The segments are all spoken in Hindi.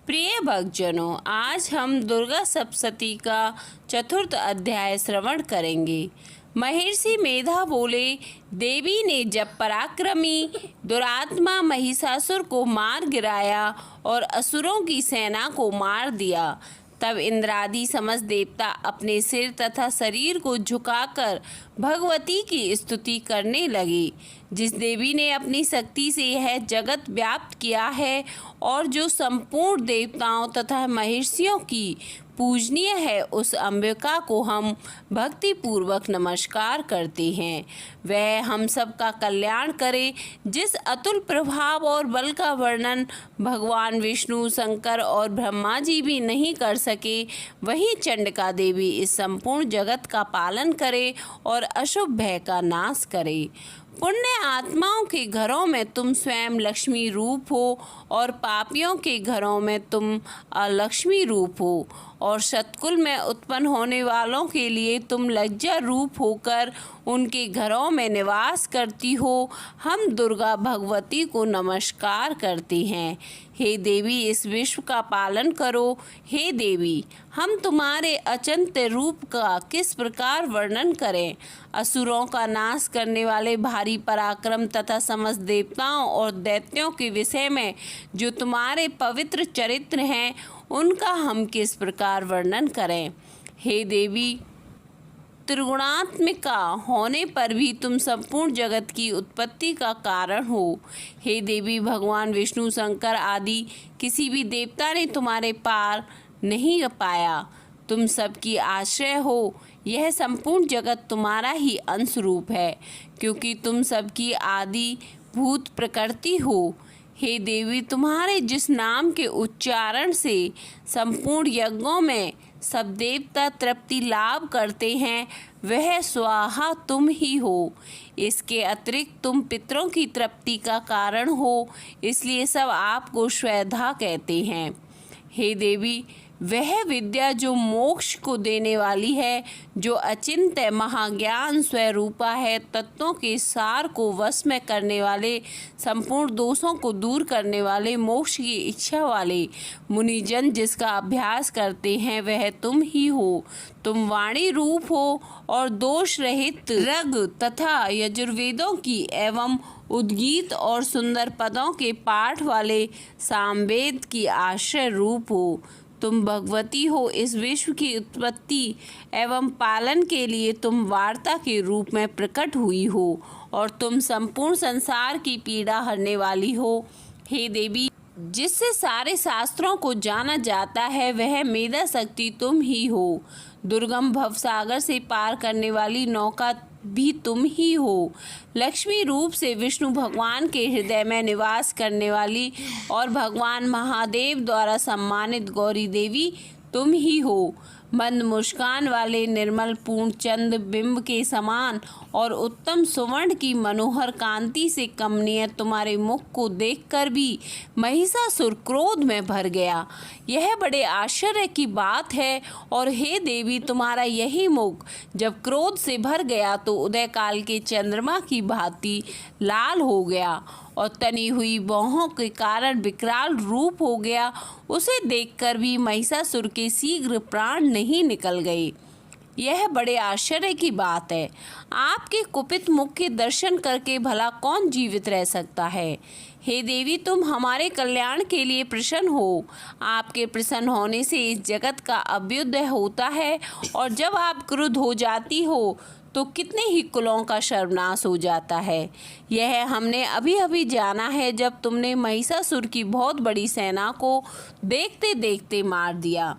प्रिय भक्तजनों, आज हम दुर्गा सप्तशती का चतुर्थ अध्याय श्रवण करेंगे। महर्षि मेधा बोले, देवी ने जब पराक्रमी दुरात्मा महिषासुर को मार गिराया और असुरों की सेना को मार दिया, तब इंद्रादि समस्त देवता अपने सिर तथा शरीर को झुकाकर भगवती की स्तुति करने लगे। जिस देवी ने अपनी शक्ति से यह जगत व्याप्त किया है और जो संपूर्ण देवताओं तथा महर्षियों की पूजनीय है, उस अंबिका को हम भक्ति पूर्वक नमस्कार करते हैं। वह हम सब का कल्याण करे। जिस अतुल प्रभाव और बल का वर्णन भगवान विष्णु, शंकर और ब्रह्मा जी भी नहीं कर सके, वही चंडिका देवी इस संपूर्ण जगत का पालन करे और अशुभ भय का नाश करे। पुण्य आत्माओं के घरों में तुम स्वयं लक्ष्मी रूप हो और पापियों के घरों में तुम अलक्ष्मी रूप हो, और शतकुल में उत्पन्न होने वालों के लिए तुम लज्जा रूप होकर उनके घरों में निवास करती हो। हम दुर्गा भगवती को नमस्कार करते हैं। हे देवी, इस विश्व का पालन करो। हे देवी, हम तुम्हारे अचिंत्य रूप का किस प्रकार वर्णन करें। असुरों का नाश करने वाले भारी पराक्रम तथा समस्त देवताओं और दैत्यों के विषय में जो तुम्हारे पवित्र चरित्र हैं, उनका हम किस प्रकार वर्णन करें। हे देवी, त्रिगुणात्मिका होने पर भी तुम संपूर्ण जगत की उत्पत्ति का कारण हो। हे देवी, भगवान विष्णु, शंकर आदि किसी भी देवता ने तुम्हारे पार नहीं पाया। तुम सबकी आश्रय हो। यह संपूर्ण जगत तुम्हारा ही अंश रूप है, क्योंकि तुम सबकी आदि भूत प्रकृति हो। हे देवी, तुम्हारे जिस नाम के उच्चारण से संपूर्ण यज्ञों में सब देवता तृप्ति लाभ करते हैं, वह स्वाहा तुम ही हो। इसके अतिरिक्त तुम पितरों की तृप्ति का कारण हो, इसलिए सब आपको श्वेधा कहते हैं। हे देवी, वह विद्या जो मोक्ष को देने वाली है, जो अचिंत्य महाज्ञान स्वरूपा है, तत्वों के सार को वश में करने वाले, संपूर्ण दोषों को दूर करने वाले, मोक्ष की इच्छा वाले मुनिजन जिसका अभ्यास करते हैं, वह तुम ही हो। तुम वाणी रूप हो और दोष रहित ऋग तथा यजुर्वेदों की एवं उद्गीत और सुंदर पदों के पाठ वाले सामवेद की आश्रय रूप हो। तुम भगवती हो। इस विश्व की उत्पत्ति एवं पालन के लिए तुम वार्ता के रूप में प्रकट हुई हो और तुम संपूर्ण संसार की पीड़ा हरने वाली हो। हे देवी, जिससे सारे शास्त्रों को जाना जाता है, वह मेधा शक्ति तुम ही हो। दुर्गम भवसागर से पार करने वाली नौका भी तुम ही हो। लक्ष्मी रूप से विष्णु भगवान के हृदय में निवास करने वाली और भगवान महादेव द्वारा सम्मानित गौरी देवी तुम ही हो। मंद मुस्कान वाले निर्मल पूर्ण चंद बिंब के समान और उत्तम सुवर्ण की मनोहर कांति से कमनीय तुम्हारे मुख को देखकर भी महिषासुर क्रोध में भर गया। यह बड़े आश्चर्य की बात है। और हे देवी, तुम्हारा यही मुख जब क्रोध से भर गया तो उदय काल के चंद्रमा की भांति लाल हो गया और तनी हुई बाहों के कारण विकराल रूप हो गया। उसे देखकर भी महिषासुर के शीघ्र प्राण नहीं निकल गए। यह बड़े आश्चर्य की बात है। आपके कुपित मुख के दर्शन करके भला कौन जीवित रह सकता है। हे देवी, तुम हमारे कल्याण के लिए प्रसन्न हो। आपके प्रसन्न होने से इस जगत का अभ्युदय होता है, और जब आप क्रुद्ध हो जाती हो तो कितने ही कुलों का सर्वनाश हो जाता है। यह हमने अभी अभी जाना है, जब तुमने महिषासुर की बहुत बड़ी सेना को देखते देखते मार दिया।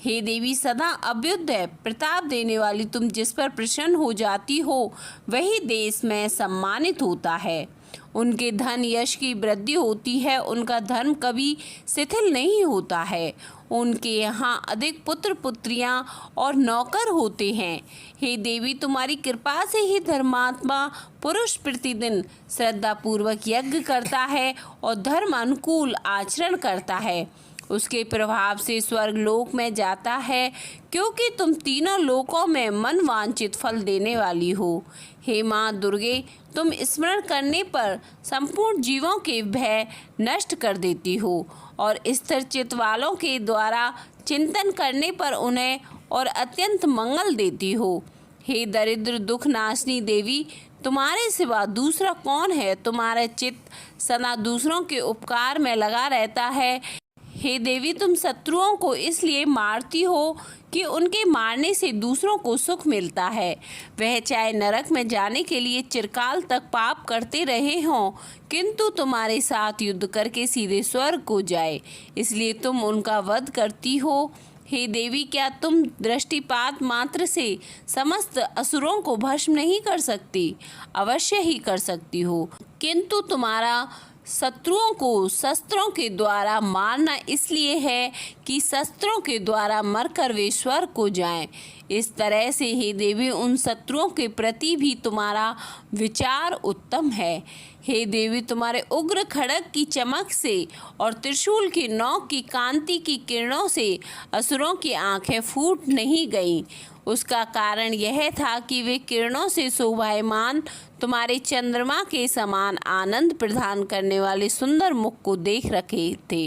हे देवी, सदा अभ्युदय प्रताप देने वाली तुम जिस पर प्रसन्न हो जाती हो, वही देश में सम्मानित होता है। उनके धन यश की वृद्धि होती है। उनका धर्म कभी शिथिल नहीं होता है। उनके यहाँ अधिक पुत्र पुत्रियाँ और नौकर होते हैं। हे देवी, तुम्हारी कृपा से ही धर्मात्मा पुरुष प्रतिदिन श्रद्धा पूर्वक यज्ञ करता है और धर्म अनुकूल आचरण करता है। उसके प्रभाव से स्वर्गलोक में जाता है, क्योंकि तुम तीनों लोकों में मन वांछित फल देने वाली हो। हे माँ दुर्गे, तुम स्मरण करने पर संपूर्ण जीवों के भय नष्ट कर देती हो और स्थिर चित्त वालों के द्वारा चिंतन करने पर उन्हें और अत्यंत मंगल देती हो। हे दरिद्र दुख नाशनी देवी, तुम्हारे सिवा दूसरा कौन है? तुम्हारा चित्त सदा दूसरों के उपकार में लगा रहता है। हे देवी, तुम शत्रुओं को इसलिए मारती हो कि उनके मारने से दूसरों को सुख मिलता है। वह चाहे नरक में जाने के लिए चिरकाल तक पाप करते रहे हों, किंतु तुम्हारे साथ युद्ध करके सीधे स्वर्ग को जाए, इसलिए तुम उनका वध करती हो। हे देवी, क्या तुम दृष्टिपात मात्र से समस्त असुरों को भस्म नहीं कर सकती? अवश्य ही कर सकती हो, किंतु तुम्हारा शत्रुओं को शस्त्रों के द्वारा मारना इसलिए है कि शस्त्रों के द्वारा मरकर वे स्वर्ग को जाएं। इस तरह से हे देवी, उन शत्रुओं के प्रति भी तुम्हारा विचार उत्तम है। हे देवी, तुम्हारे उग्र खड्ग की चमक से और त्रिशूल की नोक की कांति की किरणों से असुरों की आंखें फूट नहीं गईं। उसका कारण यह था कि वे किरणों से शोभायमान तुम्हारे चंद्रमा के समान आनंद प्रदान करने वाले सुंदर मुख को देख रखे थे।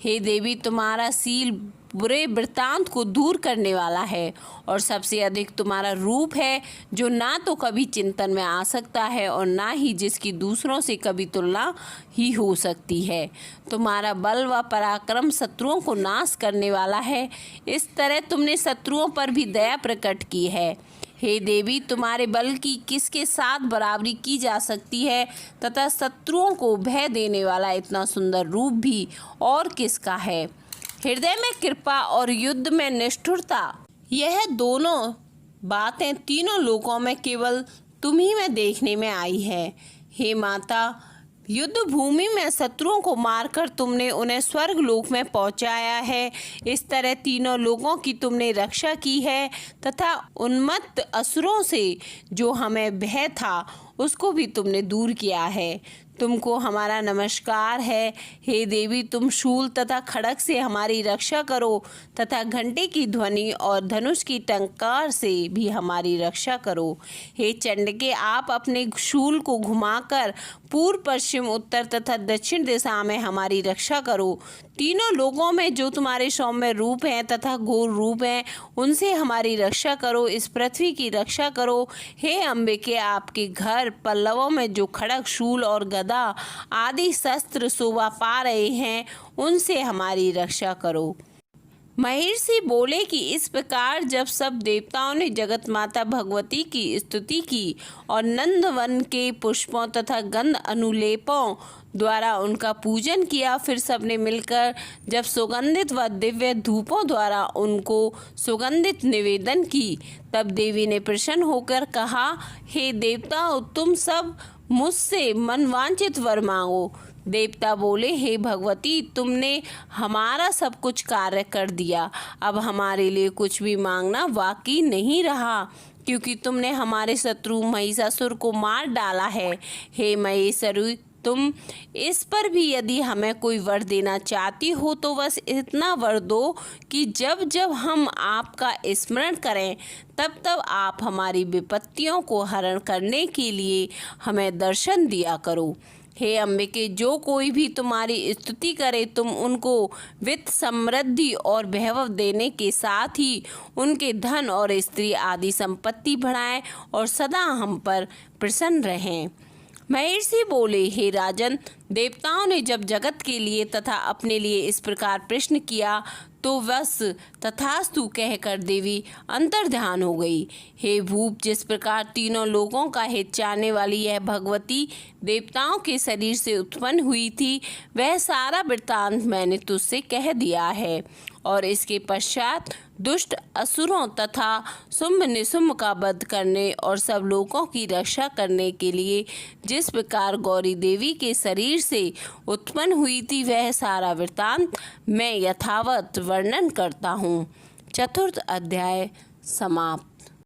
हे देवी, तुम्हारा शील बुरे वृत्तांत को दूर करने वाला है और सबसे अधिक तुम्हारा रूप है, जो ना तो कभी चिंतन में आ सकता है और ना ही जिसकी दूसरों से कभी तुलना ही हो सकती है। तुम्हारा बल व पराक्रम शत्रुओं को नाश करने वाला है। इस तरह तुमने शत्रुओं पर भी दया प्रकट की है। हे देवी, तुम्हारे बल की किसके साथ बराबरी की जा सकती है तथा शत्रुओं को भय देने वाला इतना सुंदर रूप भी और किसका है? हृदय में कृपा और युद्ध में निष्ठुरता, यह दोनों बातें तीनों लोकों में केवल तुम ही में देखने में आई है। हे माता, युद्ध भूमि में शत्रुओं को मारकर तुमने उन्हें स्वर्ग लोक में पहुंचाया है। इस तरह तीनों लोगों की तुमने रक्षा की है तथा उन्मत्त असुरों से जो हमें भय था उसको भी तुमने दूर किया है। तुमको हमारा नमस्कार है। हे देवी, तुम शूल तथा खड्ग से हमारी रक्षा करो तथा घंटे की ध्वनि और धनुष की टंकार से भी हमारी रक्षा करो। हे चंडिके, आप अपने शूल को घुमाकर पूर्व, पश्चिम, उत्तर तथा दक्षिण दिशा में हमारी रक्षा करो। तीनों लोगों में जो तुम्हारे सौम्य रूप हैं तथा घोर रूप हैं, उनसे हमारी रक्षा करो। इस पृथ्वी की रक्षा करो। हे अंबिके, आपके घर पल्लवों में जो खड्ग, शूल और गदा आदि शस्त्र शोभा पा रहे हैं, उनसे हमारी रक्षा करो। महर्षि बोले कि इस प्रकार जब सब देवताओं ने जगत माता भगवती की स्तुति की और नंदवन के पुष्पों तथा गंध अनुलेपों द्वारा उनका पूजन किया, फिर सबने मिलकर जब सुगंधित व दिव्य धूपों द्वारा उनको सुगंधित निवेदन की, तब देवी ने प्रसन्न होकर कहा, हे देवताओं, तुम सब मुझसे मनवांछित वर मांगो। देवता बोले, हे भगवती, तुमने हमारा सब कुछ कार्य कर दिया। अब हमारे लिए कुछ भी मांगना बाकी नहीं रहा, क्योंकि तुमने हमारे शत्रु महिषासुर को मार डाला है। हे महेश्वरी, तुम इस पर भी यदि हमें कोई वर देना चाहती हो तो बस इतना वर दो कि जब जब हम आपका स्मरण करें तब तब आप हमारी विपत्तियों को हरण करने के लिए हमें दर्शन दिया करो। हे अंबिके, जो कोई भी तुम्हारी स्तुति करे, तुम उनको वित्त, समृद्धि और वैभव देने के साथ ही उनके धन और स्त्री आदि संपत्ति बढ़ाएं और सदा हम पर प्रसन्न रहें। महर्षि बोले, हे राजन, देवताओं ने जब जगत के लिए तथा अपने लिए इस प्रकार प्रश्न किया तो बस तथास्तु कहकर देवी अंतर्ध्यान हो गई। हे भूप, जिस प्रकार तीनों लोगों का हित चाहने वाली यह भगवती देवताओं के शरीर से उत्पन्न हुई थी, वह सारा वृत्तांत मैंने तुझसे कह दिया है। और इसके पश्चात दुष्ट असुरों तथा शुंभ निशुंभ का वध करने और सब लोगों की रक्षा करने के लिए जिस प्रकार गौरी देवी के शरीर से उत्पन्न हुई थी, वह सारा वृत्तांत मैं यथावत वर्णन करता हूँ। चतुर्थ अध्याय समाप्त।